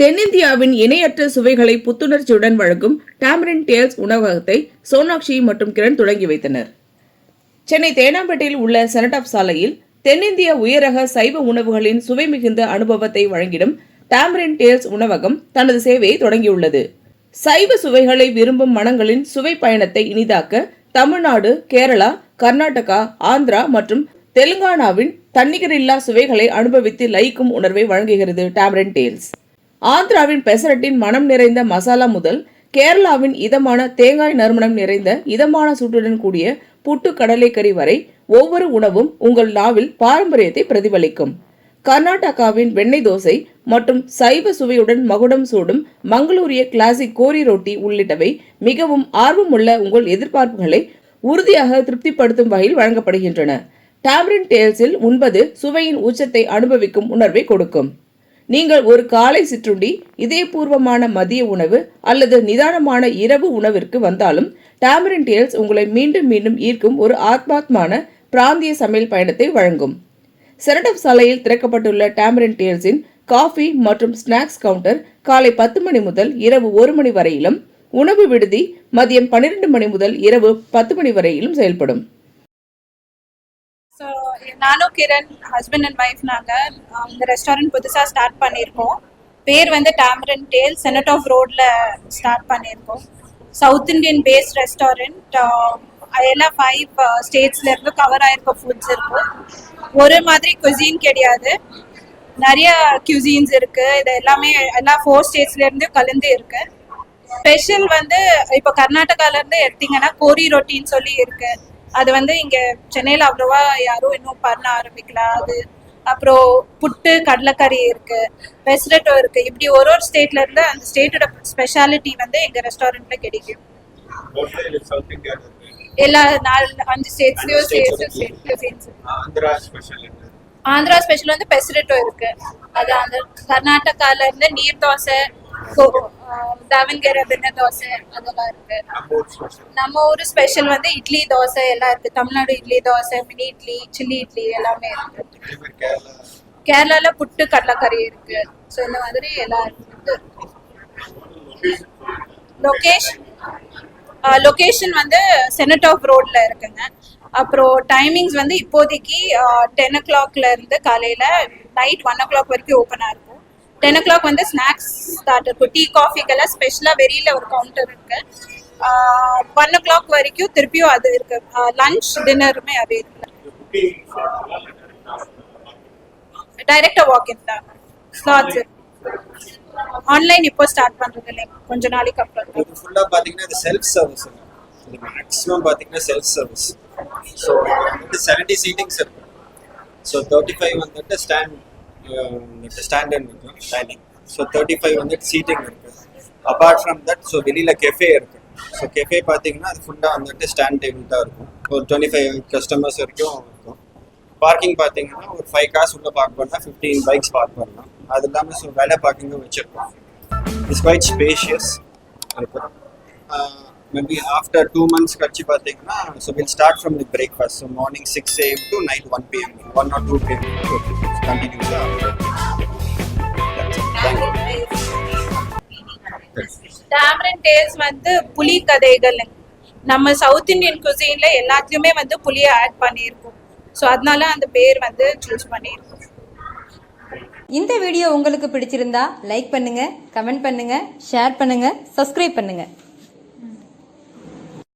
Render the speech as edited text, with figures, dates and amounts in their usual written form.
தென்னிந்தியாவின் இணையற்ற சுவைகளை புத்துணர்ச்சியுடன் வழங்கும் டாமரின் டேல்ஸ் உணவகத்தை சோனாக்ஷி மற்றும் கிரண் தொடங்கி வைத்தனர். சென்னை தேனாம்பேட்டையில் உள்ள செனட் சாலையில் தென்னிந்திய உயரக சைவ உணவுகளின் சுவை மிகுந்த அனுபவத்தை வழங்கிடும் டாமரின் டேல்ஸ் உணவகம் தனது சேவையை தொடங்கியுள்ளது. சைவ சுவைகளை விரும்பும் மனங்களின் சுவை பயணத்தை இனிதாக்க தமிழ்நாடு, கேரளா, கர்நாடகா, ஆந்திரா மற்றும் தெலுங்கானாவின் தன்னிகரில்லா சுவைகளை அனுபவித்து லயிக்கும் உணர்வை வழங்குகிறது டாமரின் டேல்ஸ். ஆந்திராவின் பெசரட்டின் மனம் நிறைந்த மசாலா முதல் கேரளாவின் இதமான தேங்காய் நறுமணம் நிறைந்த இதமான சூட்டுடன் கூடிய புட்டு கடலைக்கறி வரை ஒவ்வொரு உணவும் உங்கள் நாவில் பாரம்பரியத்தை பிரதிபலிக்கும். கர்நாடகாவின் வெண்ணெய் தோசை மற்றும் சைவ சுவையுடன் மகுடம் சூடும் மங்களூரிய கிளாசிக் கோரி ரொட்டி உள்ளிட்டவை மிகவும் ஆர்வமுள்ள உங்கள் எதிர்பார்ப்புகளை உறுதியாக திருப்திப்படுத்தும் வகையில் வழங்கப்படுகின்றன. டாமரின் டேல்ஸில் உண்பது சுவையின் உச்சத்தை அனுபவிக்கும் உணர்வை கொடுக்கும். நீங்கள் ஒரு காலை சிற்றுண்டி, இதயபூர்வமான மதிய உணவு அல்லது நிதானமான இரவு உணவிற்கு வந்தாலும் டாமரின் டேல்ஸ் உங்களை மீண்டும் மீண்டும் ஈர்க்கும் ஒரு ஆத்மாத்மான பிராந்திய சமையல் பயணத்தை வழங்கும். செனட் சாலையில் திறக்கப்பட்டுள்ள டாமரின் டேல்ஸின் காஃபி மற்றும் ஸ்நாக்ஸ் கவுண்டர் காலை 10 மணி முதல் இரவு 1 மணி வரையிலும், உணவு விடுதி மதியம் 12 மணி முதல் இரவு 10 மணி வரையிலும் செயல்படும். நானும் கிரண் ஹஸ்பண்ட் அண்ட் ஒய்ஃப் நாங்கள் இந்த ரெஸ்டாரண்ட் புதுசாக ஸ்டார்ட் பண்ணியிருக்கோம். பேர் வந்து டாமரின் டேல், செனட் ரோட்ல ஸ்டார்ட் பண்ணியிருக்கோம். South Indian based restaurant. எல்லாம் 5 ஸ்டேட்ஸ்லேருந்து கவர் ஆயிருக்க ஃபுட்ஸ் இருக்கும். ஒரு மாதிரி குசின் கிடையாது, நிறைய குசின்ஸ் இருக்கு. இது எல்லாமே எல்லா 4 ஸ்டேட்ஸ்லேருந்து கலந்து இருக்கு. ஸ்பெஷல் வந்து இப்போ கர்நாடகாலேருந்து எடுத்தீங்கன்னா கோரி ரொட்டின்னு சொல்லி இருக்கு. அது வந்து இங்கே சென்னையில் அவ்வளோவா யாரும் இன்னும் பண்ண ஆரம்பிக்கல. அது அப்புறம் புட்டு கடலைக்கறி இருக்கு, பெசரட்டோ இருக்கு. இப்படி ஒரு ஸ்டேட்ல இருந்து அந்த ஸ்டேட்டோட ஸ்பெஷாலிட்டி வந்து எங்க ரெஸ்டாரண்ட்ல கிடைக்கும். எல்லா 5 ஸ்டேட்ஸ்லயும் ஆந்திரா ஸ்பெஷல் வந்து பெசரட்டோ இருக்கு. அது அந்த கர்நாடகால இருந்து நீர் தோசை, தாவன்கரை வெண்ணெய் தோசை அதெல்லாம் இருக்கு. நம்ம ஊர் ஸ்பெஷல் வந்து இட்லி தோசை எல்லாம் இருக்கு. தமிழ்நாடு இட்லி தோசை, மினி இட்லி, சில்லி இட்லி எல்லாமே இருக்கு. கேரளால புட்டு கடலைக்கறி இருக்கு. ஸோ இந்த மாதிரி எல்லாம் இருக்கு. லொகேஷன் வந்து செனட் ரோட்ல இருக்குங்க. அப்புறம் டைமிங்ஸ் வந்து இப்போதைக்கு 10 o'clockல இருந்து காலையில நைட் 1 o'clock வரைக்கும் ஓப்பனா இருக்கும். 10 o'clock வந்து ஸ்நாக்ஸ் ஸ்டார்ட் இருக்கும். டீ காஃபிக்கெல்லாம் ஸ்பெஷலாக வெளியில ஒரு கவுண்டர் இருக்கு. 1 o'clock வரைக்கும் திருப்பியும் அது இருக்கு. லஞ்ச் டின்னருமே அது இருக்கு. டைரக்டா வாக்கின் தான் ஸ்லாட்ஸ் இருக்கு. ஆன்லைன் இப்போ ஸ்டார்ட் பண்றது இல்லை, கொஞ்ச நாளைக்கு அப்புறம். இது ஃபுல்லா பாத்தீங்கன்னா இது செல்ஃப் சர்வீஸ். இது மேக்ஸிமம் பாத்தீங்கன்னா செல்ஃப் சர்வீஸ். ஸோ 70 சீட்டிங்ஸ் இருக்கு. ஸோ 35 வந்துட்டு ஸ்டாண்ட் இருக்கு டைனிங். ஸோ 35 வந்துட்டு சீட்டிங் இருக்கு. அப்பார்ட் ஃப்ரம் தட் ஸோ வெளியில கெஃபே இருக்கு. ஸோ கெஃபே பார்த்தீங்கன்னா அது ஃபுல்லாக வந்துட்டு ஸ்டாண்ட் டேபிள் தான் இருக்கும். ஒரு 25 கஸ்டமர்ஸ் வரைக்கும் இருக்கும். பார்க்கிங் பார்த்தீங்கன்னா ஒரு 5 cars உள்ள பார்க் பண்ணால் 15 பைக்ஸ் பார்க் பண்ணலாம். அது இல்லாமல் ஸோ வேலை பார்க்கிங்கும் வச்சிருக்கோம். இட்ஸ் குவைட் ஸ்பேஷியஸ் இருக்கும். மேபி ஆஃப்டர் 2 months கழிச்சு பார்த்தீங்கன்னா so will start from the breakfast. So morning 6 AM to night 1 PM 1 or 2 PM கண்டினியூஸாக. டாமரின் டேல்ஸ் வந்து புலி கதைகள். நம்ம சவுத் இந்தியன் குசைன்ல எல்லாத்துலயுமே வந்து புளியை ஆட் பண்ணியிருக்கோம். ஸோ அதனால அந்த பேர் வந்து சூஸ் பண்ணியிருக்கோம். இந்த வீடியோ உங்களுக்கு பிடிச்சிருந்தா லைக் பண்ணுங்க, கமெண்ட் பண்ணுங்க, ஷேர் பண்ணுங்க, சப்ஸ்கிரைப் பண்ணுங்க.